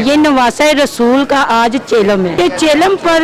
ये नवासा रसूल का आज चेलम है। ये चेलम पर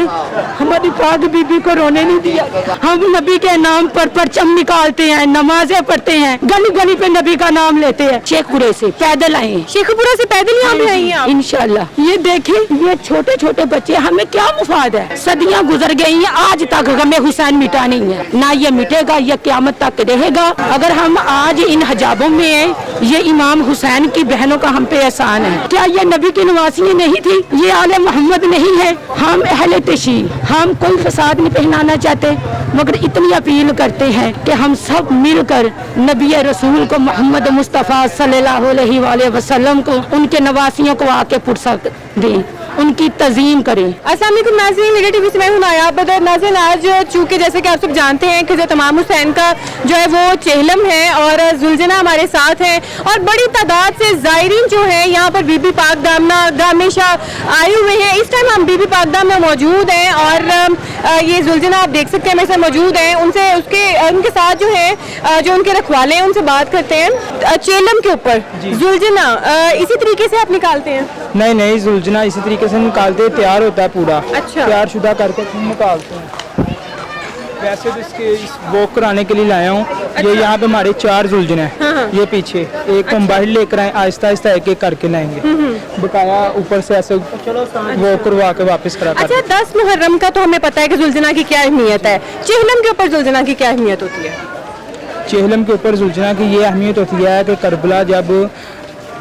हमारी पाक बीबी को रोने नहीं दिया। हम नबी के नाम पर परचम निकालते हैं, नमाजें पढ़ते हैं, गली गली पे नबी का नाम लेते हैं। शेखपुरे से पैदल आए हैं, शेखपुरा से पैदल यहाँ पे आई हैं आप? इंशाल्लाह। ये देखिए, ये छोटे छोटे बच्चे, हमें क्या मुफाद है? सदियां गुजर गई हैं, आज तक गमे हुसैन मिटा नहीं है, ना ये मिटेगा, ये क़यामत तक रहेगा। अगर हम आज इन हिजाबों में हैं, ये इमाम हुसैन की बहनों का हम पे एहसान है। क्या ये नबी की नवासी नहीं थी? ये आले मोहम्मद नहीं है? हम अहले तशी, हम कोई फसाद नहीं पहनाना चाहते, मगर इतनी अपील करते हैं कि हम सब मिलकर नबी रसूल को, मोहम्मद मुस्तफ़ा सल्लल्लाहु अलैहि वसल्लम को, उनके नवासियों को आके फुर्सत दें, उनकी तज़ीम करें। अस्सलाम वालेकुम नाज़रीन, मीडिया टीवी से मैं हूं नायाब बदर। नाज़रीन, आज चूँकि जैसे कि आप सब जानते हैं कि इमाम हुसैन का जो है वो चेहलम है और जुलजना हमारे साथ हैं और बड़ी तादाद से ज़ायरीन जो है यहाँ पर बीबी पाक दामना हमेशा आए हुए हैं। इस टाइम हम बीबी पाक दामना मौजूद हैं और ये जुलजना आप देख सकते हैं मेरे साथ मौजूद हैं। उनके साथ जो है जो उनके रखवाले हैं उनसे बात करते हैं। चेहलम के ऊपर जुलजना इसी तरीके से आप निकालते हैं? नहीं, जुलजना इसी तरीके से निकालते, तैयार होता है पूरा। अच्छा। तैयार शुदा करके निकालते हैं। वैसे तो इसके इस वॉक कराने के लिए लाया हूँ। अच्छा। ये यहाँ पे हमारे 4 जुलझने हैं। हाँ। ये पीछे एक हम बाहर लेकर आए, आहिस्ता आहिस्ता एक एक करके लाएंगे। बकाया ऊपर से ऐसे वॉक करवा के वापस करा। अच्छा, 10 मुहर्रम का तो हमें पता है कि जुलझना की क्या अहमियत है। चेहलम के ऊपर जुलझना की क्या अहमियत होती है? चेहलम के ऊपर जुलझना की ये अहमियत होती है कि करबला जब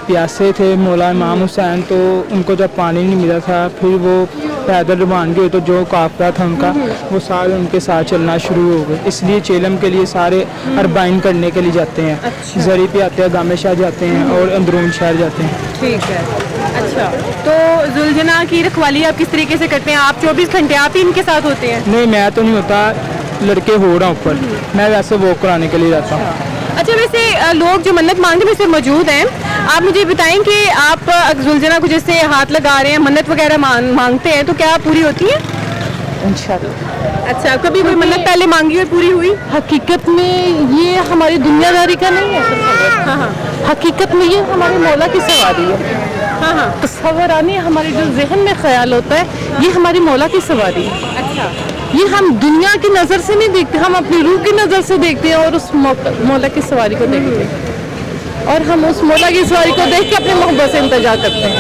प्यासे थे मौला इमाम हुसैन, तो उनको जब पानी नहीं मिला था, फिर वो पैदल रवानगी हुए, तो जो काफिला था उनका वो सारे उनके साथ चलना शुरू हो गए। इसलिए चेलम के लिए सारे अरबाइन करने के लिए जाते हैं। अच्छा। जरी पे आते हैं, गामे शाह जाते हैं और अंदरून शहर जाते हैं। ठीक है। अच्छा, तो जुलझना की रखवाली आप किस तरीके से करते हैं? आप 24 घंटे आप ही इनके साथ होते हैं? नहीं, मैं तो नहीं होता, लड़के हो रहा ऊपर, मैं वैसे वॉक कराने के लिए जाता हूँ। अच्छा, वैसे लोग जो मन्नत मांगने में से मौजूद हैं, आप मुझे बताएं कि आप जुलझना को जैसे हाथ लगा रहे हैं, मन्नत वगैरह मांगते हैं, तो क्या पूरी होती है? इंशाल्लाह। अच्छा, कभी कोई मन्नत पहले मांगी और पूरी हुई? हकीकत में ये हमारी दुनियादारी का नहीं है। हाँ हाँ, हकीकत में ये हमारे मौला की सवारी है। हाँ हाँ, तस्वरानी हमारे जो जहन में ख्याल होता है, ये हमारी मौला की सवारी है। अच्छा, ये हम दुनिया की नज़र से नहीं देखते, हम अपनी रूह की नज़र से देखते हैं और उस मौला की सवारी को देखते हैं, और हम उस मौला की सवारी को देख के अपने मोहब्बत से इंतजार करते हैं।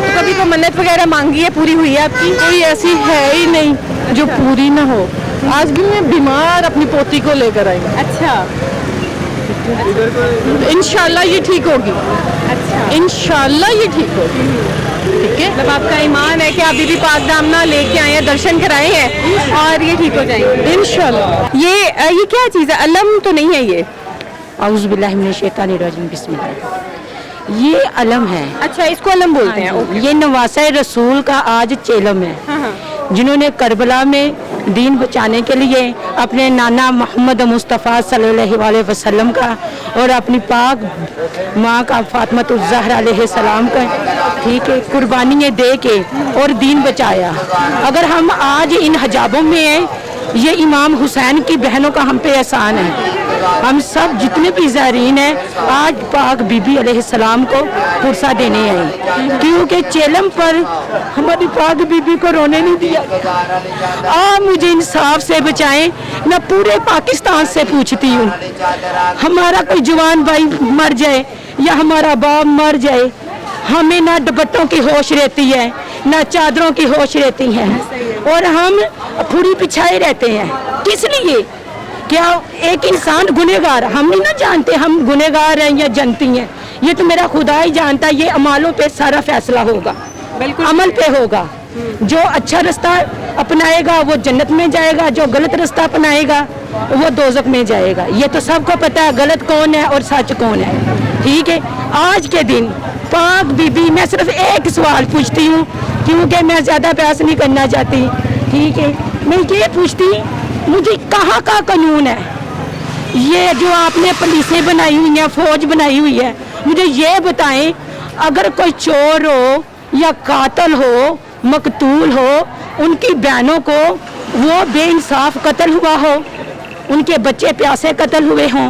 तो कभी कोई मन्नत वगैरह मांगी है, पूरी हुई है आपकी? कोई ऐसी है ही नहीं जो पूरी ना हो। आज भी मैं बीमार अपनी पोती को लेकर आई। अच्छा, इंशाल्लाह ये ठीक होगी। अच्छा, इंशाल्लाह ये ठीक होगी। ठीक है, मतलब आपका ईमान है कि आप बीबी पाक दामना लेके आए हैं, दर्शन कराए हैं और ये ठीक हो जाएंगे इंशाल्लाह। ये क्या चीज़ है? अलम तो नहीं है ये? औज़ु बिल्लाहि मिनश शैतानिर रजीम, बिस्मिल्लाह। ये अलम है। अच्छा, इसको अलम बोलते हैं। ये नवासा रसूल का आज चेलम है। हाँ, जिन्होंने करबला में दीन बचाने के लिए अपने नाना मोहम्मद मुस्तफ़ा सल्लल्लाहु अलैहि वसल्लम का और अपनी पाक माँ का फातिमा ज़हरा अलैहिस्सलाम का, ठीक है, कुर्बानियाँ दे के और दीन बचाया। अगर हम आज इन हिजाबों में हैं, ये इमाम हुसैन की बहनों का हम पे एहसान है। हम सब जितने भी ज़ायरीन हैं आज पाक बीबी अलैहिस्सलाम को फुर्सत देने आए, क्योंकि चेलम पर हमारी पाक बीबी को रोने नहीं दिया। आप मुझे इंसाफ से बचाएं, मैं पूरे पाकिस्तान से पूछती हूँ, हमारा कोई जवान भाई मर जाए या हमारा बाप मर जाए, हमें ना दुपट्टों की होश रहती है, ना चादरों की होश रहती है, और हम फुड़ी पिछाए रहते हैं। किस लिए? क्या एक इंसान गुनहगार, हम नहीं ना जानते हम गुनहगार हैं या जनती हैं, ये तो मेरा खुदा ही जानता है। ये अमालों पे सारा फैसला होगा, बिल्कुल अमल पे होगा। जो अच्छा रास्ता अपनाएगा वो जन्नत में जाएगा, जो गलत रास्ता अपनाएगा वो दोज़ख में जाएगा। ये तो सबको पता है गलत कौन है और सच कौन है। ठीक है, आज के दिन पाक बीबी, मैं सिर्फ एक सवाल पूछती हूँ क्योंकि मैं ज़्यादा बहस नहीं करना चाहती। ठीक है, मैं ये पूछती, मुझे कहाँ का कानून है? ये जो आपने पुलिसें बनाई हुई हैं, फौज बनाई हुई है, मुझे ये बताएं, अगर कोई चोर हो या कातिल हो, मकतूल हो, उनकी बहनों को वो बेइंसाफ कत्ल हुआ हो, उनके बच्चे प्यासे कत्ल हुए हों,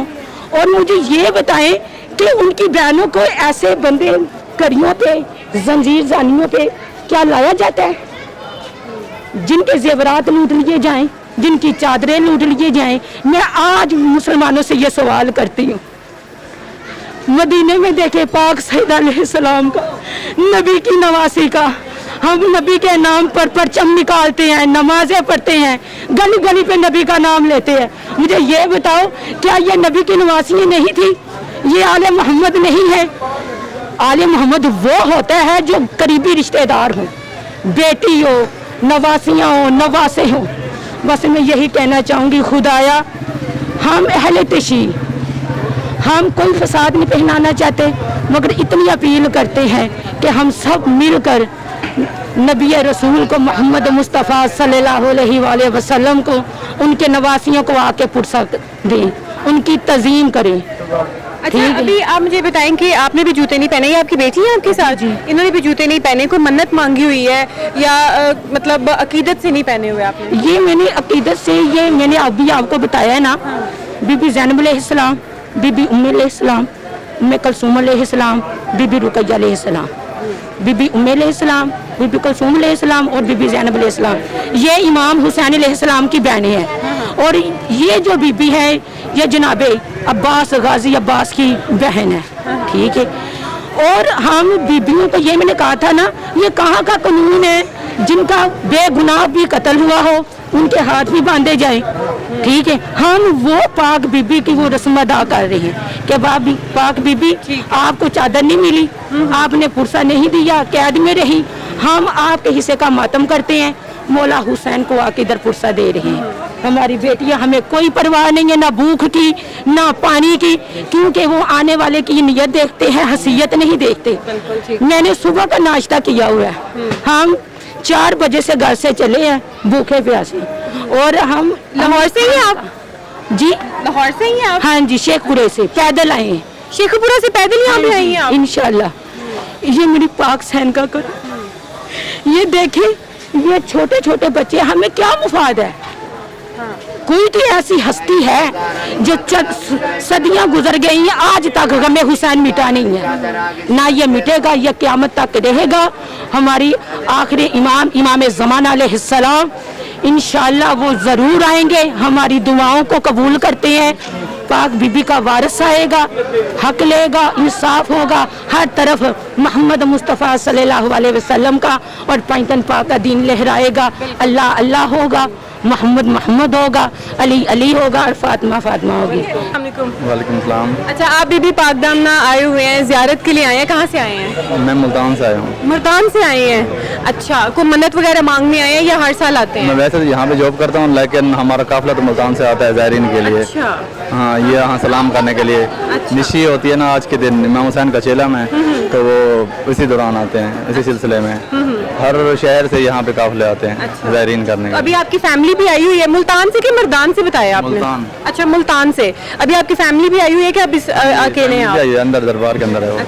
और मुझे ये बताएं कि उनकी बहनों को ऐसे बंदे करियों पे जंजीर जानियों पे क्या लाया जाता है? जिनके जेवरात लूट लिए जाएं, जिनकी चादरें लूट लिए जाएं। मैं आज मुसलमानों से ये सवाल करती हूँ, मदीने में देखे पाक सईद अलैहिस्सलाम का, नबी की नवासी का, हम नबी के नाम पर परचम निकालते हैं, नमाजें पढ़ते हैं, गली गली पे नबी का नाम लेते हैं। मुझे ये बताओ, क्या ये नबी की नवासी नहीं थी? ये आले मोहम्मद नहीं है? आले मोहम्मद वो होता है जो करीबी रिश्तेदार हो, बेटी हो, नवासियाँ हो, नवासे हो। बस मैं यही कहना चाहूँगी, खुदाया हम अहले तशी, हम कोई फसाद नहीं पहनाना चाहते, मगर इतनी अपील करते हैं कि हम सब मिलकर नबी रसूल को, मोहम्मद मुस्तफ़ा सल्लल्लाहु अलैहि वसल्लम को, उनके नवासियों को आके फुर्सत दें, उनकी तज़ीम करें। अच्छा, अभी आप मुझे बताएं कि आपने भी जूते नहीं पहने, ये आपकी बेटी है आपके साथ? इन्होंने भी जूते नहीं पहने, कोई मन्नत मांगी हुई है या मतलब अकीदत से नहीं पहने हुए आपने? ये मैंने अकीदत से, ये मैंने अभी आपको बताया ना, बीबी ज़ैनब अलैहिस्सलाम, बीबी उम्मे अलैहिस्सलाम, उम्मे कुलसूम अलैहिस्सलाम, बीबी रुकैया अलैहिस्सलाम, बीबी उम्मे अलैहिस्सलाम, बीबी कुलसूम अलैहिस्सलाम और बीबी ज़ैनब अलैहिस्सलाम, ये इमाम हुसैन अलैहिस्सलाम की बहनें हैं। और ये जो बीबी है, ये जनाबे अब्बास, गाजी अब्बास की बहन है, ठीक है। और हम बीबियों को, ये मैंने कहा था ना, ये कहाँ का कानून है, जिनका बेगुनाह भी कत्ल हुआ हो उनके हाथ भी बांधे जाए, ठीक है। हम वो पाक बीबी की वो रस्म अदा कर रहे हैं कि पाक बीबी, आपको चादर नहीं मिली, आपने पुरसा नहीं दिया, कैद में रही, हम आपके हिस्से का मातम करते हैं, मौला हुसैन को आके इधर पुरसा दे रहे हैं। हमारी बेटियां, हमें कोई परवाह नहीं है, ना भूख की ना पानी की, क्योंकि वो आने वाले की नियत देखते हैं, हसीयत नहीं देखते। मैंने सुबह का नाश्ता किया हुआ है, हम 4 बजे से घर से चले हैं भूखे प्यासे, और हम लाहौर से ही आप? जी लाहौर से ही आप? हाँ जी, शेखपुरे से पैदल आए हैं। शेखपुरा से पैदल यहाँ पे आई हैं आप? इंशाल्लाह। ये मेरी पाक सहन का कर, ये देखें, ये छोटे छोटे बच्चे, हमें क्या मुफाद है? कोई तो ऐसी हस्ती है जो सदियां गुजर गई हैं, आज तक गमे हुसैन मिटा नहीं है, ना ये मिटेगा, ये क़यामत तक रहेगा। हमारी आखिरी इमाम ज़माना अलैहिस्सलाम, इंशाअल्लाह वो ज़रूर आएंगे, हमारी दुआओं को कबूल करते हैं। पाक बीबी का वारिस आएगा, हक लेगा, इंसाफ होगा, हर तरफ मोहम्मद मुस्तफ़ा सल्लल्लाहु अलैहि वसल्लम का और पैंतन पाक का दीन लहराएगा। अल्लाह अल्लाह होगा, मोहम्मद मोहम्मद होगा, अली अली होगा और फातिमा फातिमा होगी। वालेकुम सलाम। अच्छा, आप बीबी पाक दामना आए हुए हैं, ज़ियारत के लिए आए हैं, कहाँ से आए हैं? मैं मुल्तान से आया हूँ। मुल्तान से आए हैं। अच्छा, कोई मन्नत वगैरह मांगने आए हैं या हर साल आते हैं? मैं वैसे तो यहाँ पे जॉब करता हूँ, लेकिन हमारा काफिला तो मुल्तान से आता है ज़ायरीन के लिए। अच्छा। हाँ, ये यहाँ सलाम करने के लिए। निशी होती है ना आज के दिन, इमाम हुसैन का चेला में, तो वो इसी दौरान आते हैं, इसी सिलसिले में हर शहर से यहाँ पे काफिले आते हैं ज़ायरीन करने के। अभी आपकी फैमिली भी आई हुई है मुल्तान से कि मर्दान से बताया आपने? मुल्तान। अच्छा, मुल्तान से। अभी आपकी फैमिली भी आई हुई है कि आप अकेले हैं आप? ये अंदर दरबार के अंदर है वो।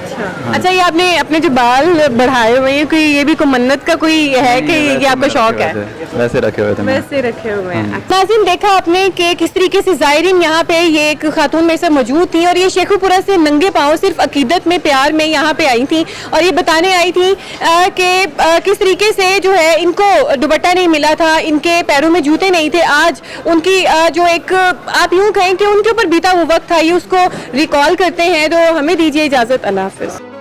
अच्छा, ये आपने अपने जो बाल बढ़ाए हुए हैं, कोई ये भी कोई मन्नत का कोई है कि ये आपका शौक है? वैसे रखे हुए थे। वैसे रखे हुए हैं। नाज़रीन, देखा आपने कि किस तरीके से ज़ायरीन यहाँ पे, ये एक खातून में से मौजूद थी और ये शेखुपुरा से नंगे पाँव सिर्फ अकीदत में, प्यार में यहाँ पे आई थी और ये बताने आई थी कि किस तरीके से जो है इनको दुपट्टा नहीं मिला था, इनके पैरों में जूते नहीं थे। आज उनकी जो एक, आप यूँ कहें कि उनके ऊपर बीता वो वक्त था, ये उसको रिकॉल करते हैं। तो हमें दीजिए इजाज़त, अल्लाह हाफ़िज़।